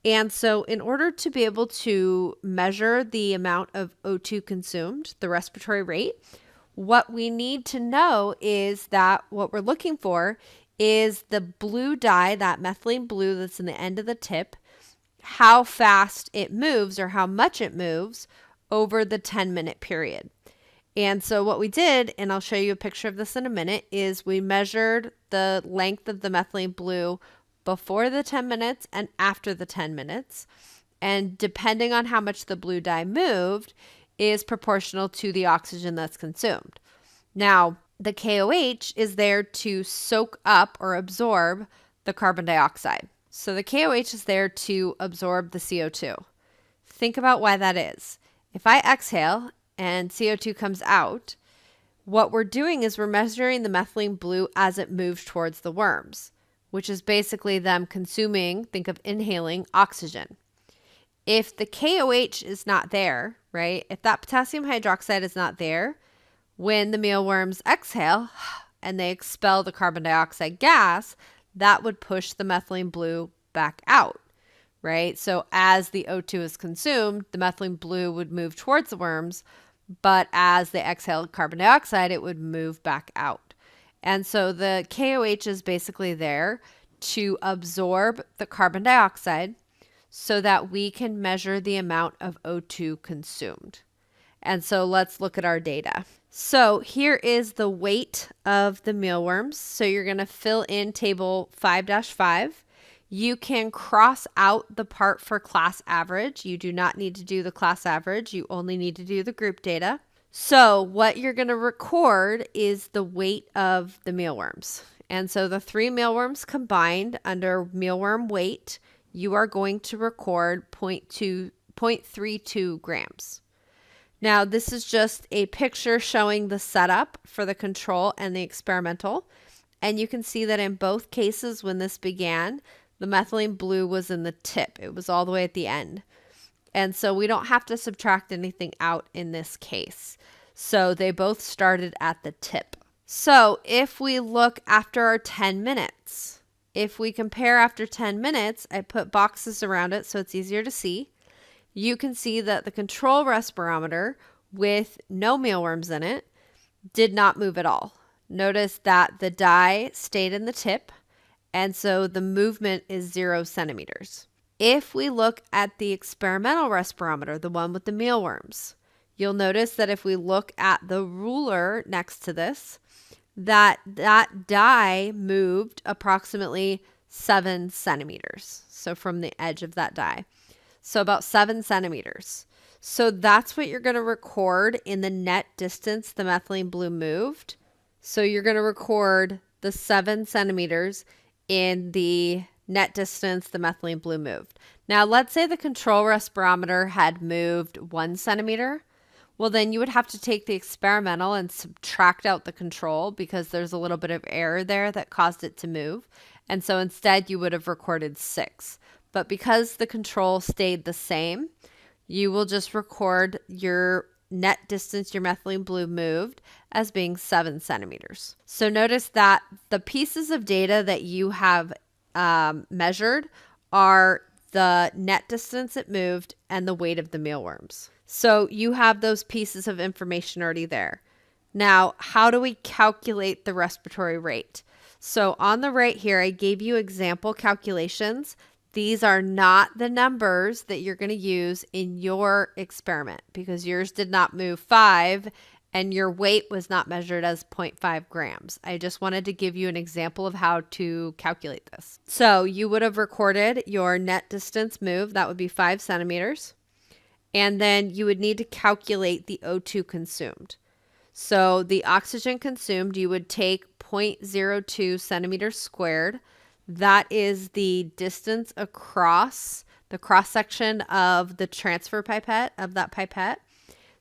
And so in order to be able to measure the amount of O2 consumed, the respiratory rate, what we need to know is that what we're looking for is the blue dye, that methylene blue that's in the end of the tip, how fast it moves or how much it moves over the 10-minute period. And so what we did, and I'll show you a picture of this in a minute, is we measured the length of the methylene blue before the 10 minutes and after the 10 minutes. And depending on how much the blue dye moved is proportional to the oxygen that's consumed. Now, the KOH is there to soak up or absorb the carbon dioxide. So the KOH is there to absorb the CO2. Think about why that is. If I exhale and CO2 comes out, what we're doing is we're measuring the methylene blue as it moves towards the worms, which is basically them consuming, think of inhaling, oxygen. If the KOH is not there, right, if that potassium hydroxide is not there, when the mealworms exhale and they expel the carbon dioxide gas, that would push the methylene blue back out, right? So as the O2 is consumed, the methylene blue would move towards the worms, but as they exhale carbon dioxide, it would move back out. And so the KOH is basically there to absorb the carbon dioxide so that we can measure the amount of O2 consumed. And so let's look at our data. So here is the weight of the mealworms. So you're going to fill in table 5-5. You can cross out the part for class average. You do not need to do the class average. You only need to do the group data. So what you're going to record is the weight of the mealworms. And so the 3 mealworms combined under mealworm weight, you are going to record 0.32 grams. Now, this is just a picture showing the setup for the control and the experimental. And you can see that in both cases when this began, the methylene blue was in the tip. It was all the way at the end. And so we don't have to subtract anything out in this case. So they both started at the tip. So if we look after our 10 minutes, if we compare after 10 minutes, I put boxes around it so it's easier to see. You can see that the control respirometer with no mealworms in it did not move at all. Notice that the dye stayed in the tip, and so the movement is 0 centimeters. If we look at the experimental respirometer, the one with the mealworms, you'll notice that if we look at the ruler next to this, that dye moved approximately 7 centimeters. So from the edge of that dye. So about 7 centimeters. So that's what you're going to record in the net distance the methylene blue moved. So you're going to record the 7 centimeters in the net distance the methylene blue moved. Now, let's say the control respirometer had moved 1 centimeter. Well, then you would have to take the experimental and subtract out the control because there's a little bit of error there that caused it to move. And so instead you would have recorded 6. But because the control stayed the same, you will just record your net distance your methylene blue moved as being 7 centimeters. So notice that the pieces of data that you have measured are the net distance it moved and the weight of the mealworms. So you have those pieces of information already there. Now, how do we calculate the respiratory rate? So on the right here, I gave you example calculations. These are not the numbers that you're going to use in your experiment because yours did not move 5 and your weight was not measured as 0.5 grams. I just wanted to give you an example of how to calculate this. So you would have recorded your net distance moved, that would be 5 centimeters, and then you would need to calculate the O2 consumed. So the oxygen consumed, you would take 0.02 centimeters squared. That is the distance across the cross section of the transfer pipette, of that pipette.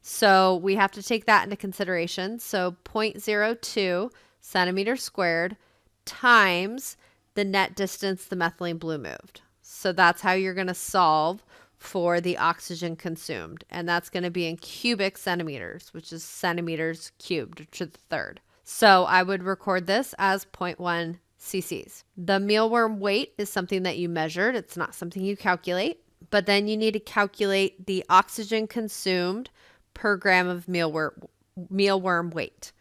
So we have to take that into consideration. So 0.02 centimeters squared times the net distance the methylene blue moved. So that's how you're going to solve for the oxygen consumed. And that's going to be in cubic centimeters, which is centimeters cubed to the third. So I would record this as 0.1 cc's. The mealworm weight is something that you measured. It's not something you calculate. But then you need to calculate the oxygen consumed per gram of mealworm weight.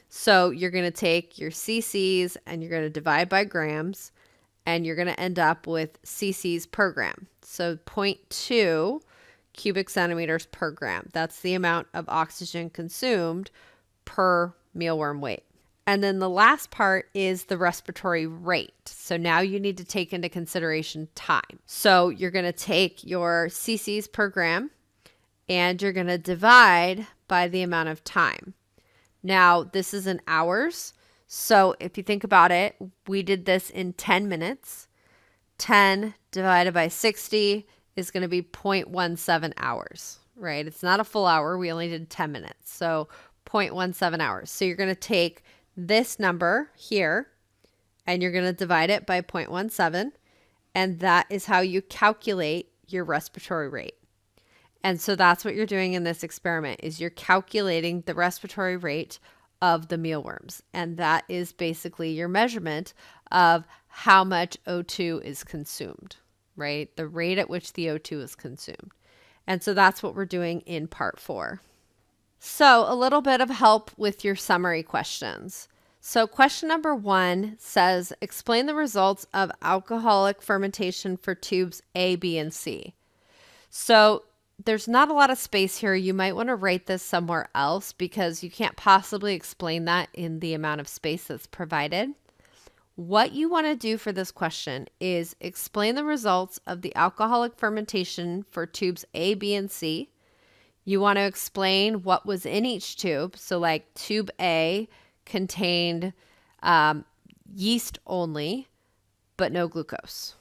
So you're going to take your cc's and you're going to divide by grams, and you're going to end up with cc's per gram. So 0.2 cubic centimeters per gram. That's the amount of oxygen consumed per mealworm weight. And then the last part is the respiratory rate. So now you need to take into consideration time. So you're going to take your cc's per gram and you're going to divide by the amount of time. Now, this is in hours. So if you think about it, we did this in 10 minutes. 10 divided by 60 is going to be 0.17 hours, right? It's not a full hour. We only did 10 minutes. So 0.17 hours. So you're going to take this number here and you're going to divide it by 0.17. And that is how you calculate your respiratory rate. And so that's what you're doing in this experiment, is you're calculating the respiratory rate of the mealworms. And that is basically your measurement of how much O2 is consumed, right? The rate at which the O2 is consumed. And so that's what we're doing in part 4. So a little bit of help with your summary questions. So question number 1 says, explain the results of alcoholic fermentation for tubes A, B, and C. So there's not a lot of space here. You might want to write this somewhere else because you can't possibly explain that in the amount of space that's provided. What you want to do for this question is explain the results of the alcoholic fermentation for tubes A, B, and C. You want to explain what was in each tube. So like tube A contained yeast only, but no glucose.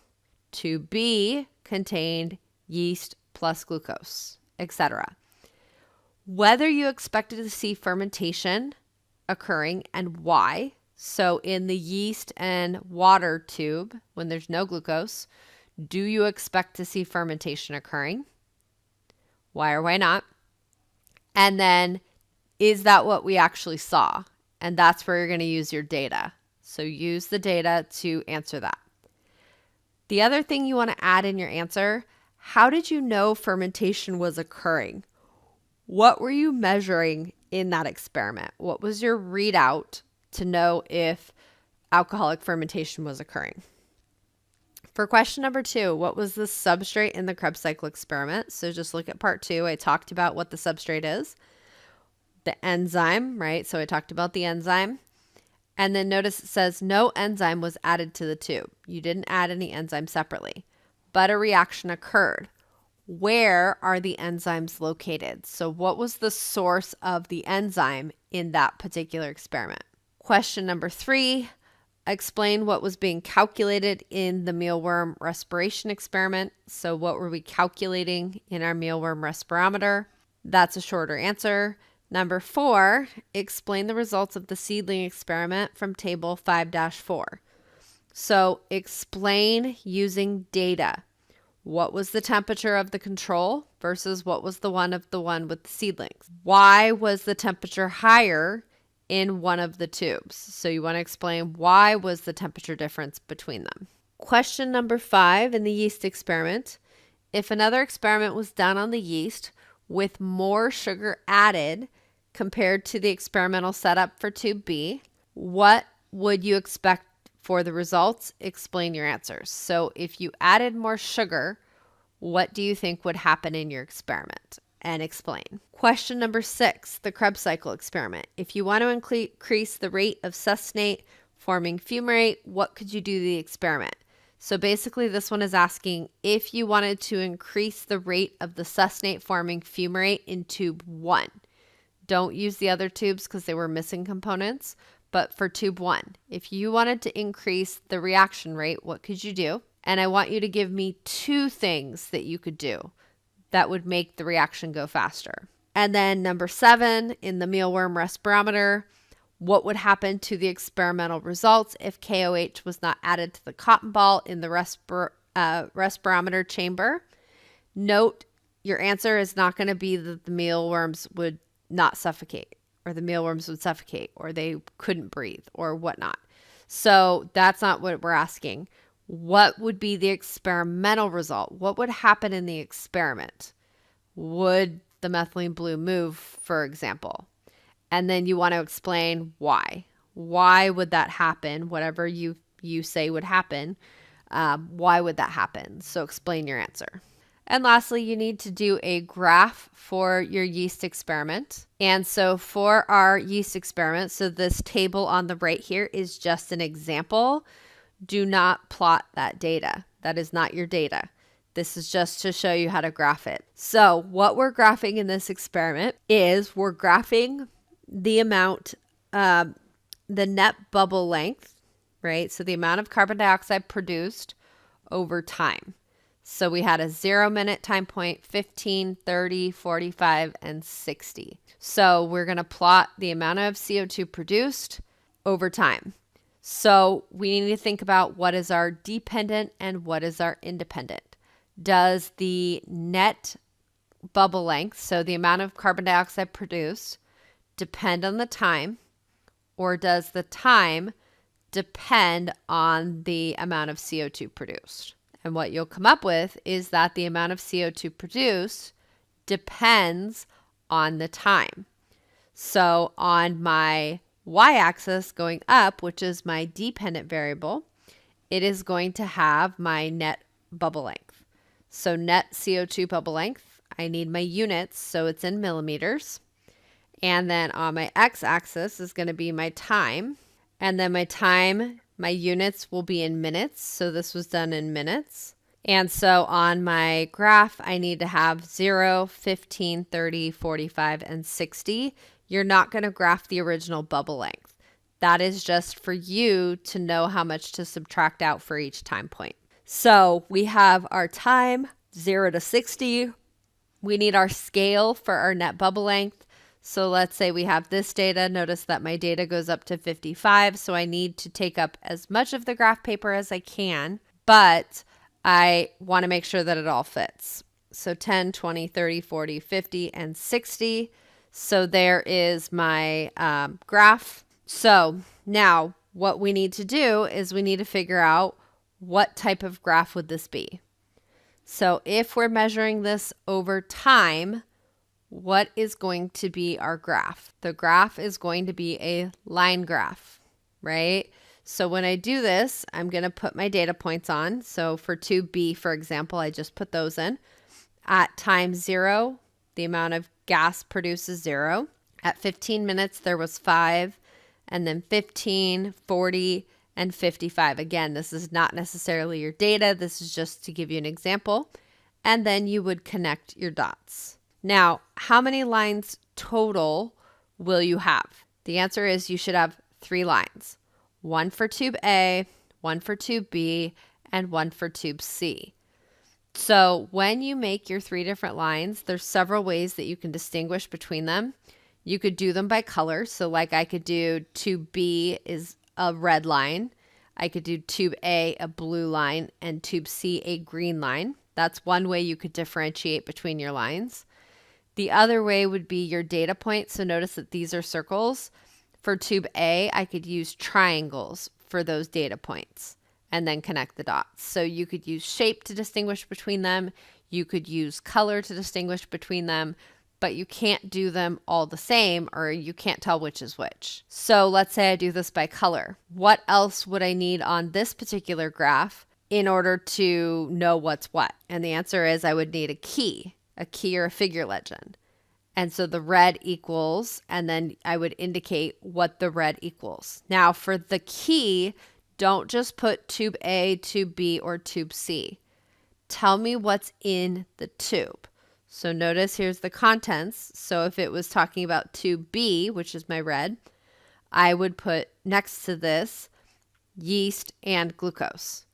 Tube B contained yeast plus glucose, etc. Whether you expected to see fermentation occurring and why. So in the yeast and water tube, when there's no glucose, do you expect to see fermentation occurring? Why or why not? And then, is that what we actually saw? And that's where you're going to use your data. So use the data to answer that. The other thing you want to add in your answer, how did you know fermentation was occurring? What were you measuring in that experiment? What was your readout to know if alcoholic fermentation was occurring? For question number 2, what was the substrate in the Krebs cycle experiment? So just look at part 2. I talked about what the substrate is. The enzyme, right? So I talked about the enzyme. And then notice it says no enzyme was added to the tube. You didn't add any enzyme separately, but a reaction occurred. Where are the enzymes located? So what was the source of the enzyme in that particular experiment? Question number 3, explain what was being calculated in the mealworm respiration experiment. So what were we calculating in our mealworm respirometer? That's a shorter answer. Number 4, explain the results of the seedling experiment from table 5-4. So explain using data. What was the temperature of the control versus what was the one with the seedlings? Why was the temperature higher in one of the tubes? So you want to explain why was the temperature difference between them. Question number 5 in the yeast experiment. If another experiment was done on the yeast with more sugar added compared to the experimental setup for tube B, what would you expect for the results? Explain your answers. So if you added more sugar, what do you think would happen in your experiment? and explain. Question number 6, the Krebs cycle experiment. If you want to increase the rate of succinate forming fumarate, what could you do to the experiment? So basically this one is asking if you wanted to increase the rate of the succinate forming fumarate in tube 1. Don't use the other tubes because they were missing components, but for tube 1, if you wanted to increase the reaction rate, what could you do? And I want you to give me 2 things that you could do that would make the reaction go faster. And then number 7, in the mealworm respirometer, what would happen to the experimental results if KOH was not added to the cotton ball in the respirometer chamber? Note, your answer is not going to be that the mealworms would not suffocate, or the mealworms would suffocate, or they couldn't breathe, or whatnot. So that's not what we're asking. What would be the experimental result? What would happen in the experiment? Would the methylene blue move, for example? And then you want to explain why. Why would that happen? Whatever you say would happen, why would that happen? So explain your answer. And lastly, you need to do a graph for your yeast experiment. And so for our yeast experiment, so this table on the right here is just an example. Do not plot that data. That is not your data. This is just to show you how to graph it. So what we're graphing in this experiment is we're graphing the amount, the net bubble length, right? So the amount of carbon dioxide produced over time. So we had a 0-minute time point, 15, 30, 45, and 60. So we're going to plot the amount of CO2 produced over time. So we need to think about what is our dependent and what is our independent. Does the net bubble length, so the amount of carbon dioxide produced, depend on the time, or does the time depend on the amount of CO2 produced? And what you'll come up with is that the amount of CO2 produced depends on the time. So on my y-axis going up, which is my dependent variable, it is going to have my net bubble length. So net CO2 bubble length, I need my units, so it's in millimeters. And then on my x-axis is going to be my time. And then my time, my units will be in minutes. So this was done in minutes. And so on my graph, I need to have 0, 15, 30, 45, and 60. You're not going to graph the original bubble length. That is just for you to know how much to subtract out for each time point. So we have our time, 0 to 60. We need our scale for our net bubble length. So let's say we have this data. Notice that my data goes up to 55. So I need to take up as much of the graph paper as I can, but I want to make sure that it all fits. So 10, 20, 30, 40, 50, and 60. So there is my graph. So now what we need to do is we need to figure out what type of graph would this be. So if we're measuring this over time, what is going to be our graph? The graph is going to be a line graph, right? So when I do this, I'm going to put my data points on. So for tube B, for example, I just put those in. At time 0, the amount of gas produced is 0. At 15 minutes, there was 5, and then 15, 40, and 55. Again, this is not necessarily your data. This is just to give you an example. And then you would connect your dots. Now, how many lines total will you have? The answer is you should have 3 lines. 1 for tube A, 1 for tube B, and 1 for tube C. So when you make your 3 different lines, there's several ways that you can distinguish between them. You could do them by color. So like I could do tube B is a red line. I could do tube A, a blue line, and tube C, a green line. That's one way you could differentiate between your lines. The other way would be your data point. So notice that these are circles. For tube A, I could use triangles for those data points and then connect the dots. So you could use shape to distinguish between them. You could use color to distinguish between them, but you can't do them all the same, or you can't tell which is which. So let's say I do this by color. What else would I need on this particular graph in order to know what's what? And the answer is I would need a key. a key or a figure legend. And so the red equals, and then I would indicate what the red equals. Now for the key, don't just put tube A, tube B, or tube C. Tell me what's in the tube. So notice here's the contents. So if it was talking about tube B, which is my red, I would put next to this yeast and glucose.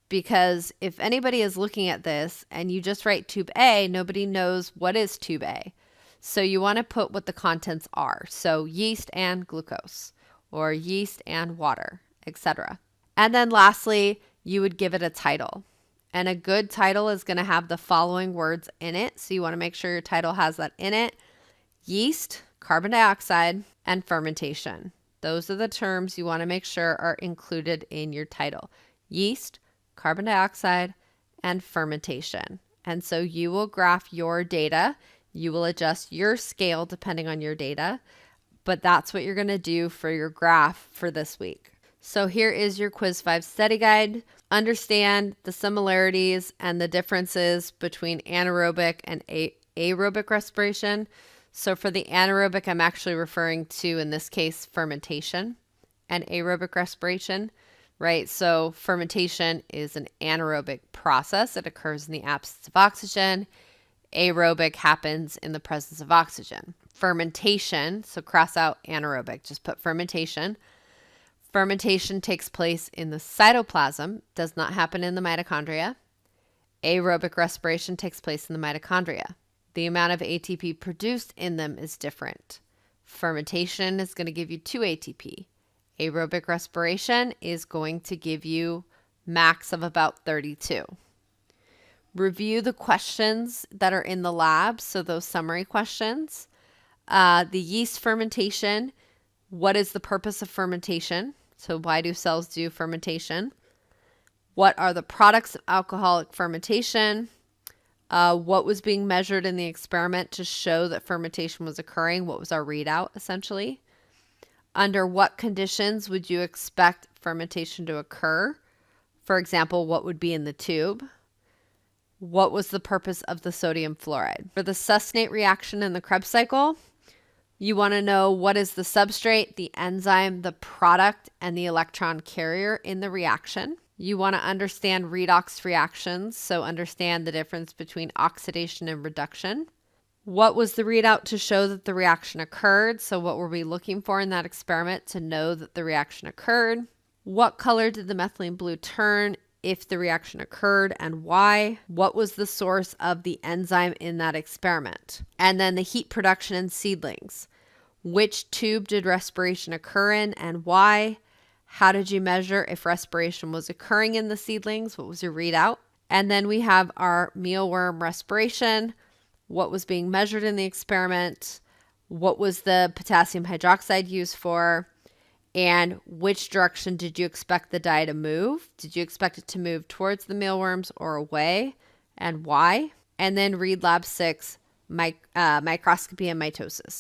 Because if anybody is looking at this and you just write tube A, nobody knows what is tube A. So you want to put what the contents are. So yeast and glucose, or yeast and water, etc. And then lastly, you would give it a title. And a good title is going to have the following words in it. So you want to make sure your title has that in it: yeast, carbon dioxide, and fermentation. Those are the terms you want to make sure are included in your title: yeast, carbon dioxide, and fermentation. And so you will graph your data. You will adjust your scale depending on your data, but that's what you're going to do for your graph for this week. So here is your Quiz 5 study guide. Understand the similarities and the differences between anaerobic and aerobic respiration. So for the anaerobic, I'm actually referring to, in this case, fermentation and aerobic respiration, right? So fermentation is an anaerobic process. It occurs in the absence of oxygen. Aerobic happens in the presence of oxygen. Fermentation, so cross out anaerobic, just put fermentation. Fermentation takes place in the cytoplasm, does not happen in the mitochondria. Aerobic respiration takes place in the mitochondria. The amount of ATP produced in them is different. Fermentation is going to give you 2 ATP. Aerobic respiration is going to give you max of about 32. Review the questions that are in the lab, so those summary questions. The yeast fermentation, what is the purpose of fermentation? So why do cells do fermentation? What are the products of alcoholic fermentation? What was being measured in the experiment to show that fermentation was occurring? What was our readout, essentially? Under what conditions would you expect fermentation to occur? For example, what would be in the tube? What was the purpose of the sodium fluoride? For the succinate reaction in the Krebs cycle, you want to know what is the substrate, the enzyme, the product, and the electron carrier in the reaction. You want to understand redox reactions, so understand the difference between oxidation and reduction. What was the readout to show that the reaction occurred? So what were we looking for in that experiment to know that the reaction occurred? What color did the methylene blue turn if the reaction occurred, and why? What was the source of the enzyme in that experiment? And then the heat production in seedlings. Which tube did respiration occur in and why? How did you measure if respiration was occurring in the seedlings? What was your readout? And then we have our mealworm respiration. What was being measured in the experiment? What was the potassium hydroxide used for? And which direction did you expect the dye to move? Did you expect it to move towards the mealworms or away? And why? And then read lab 6, microscopy and mitosis.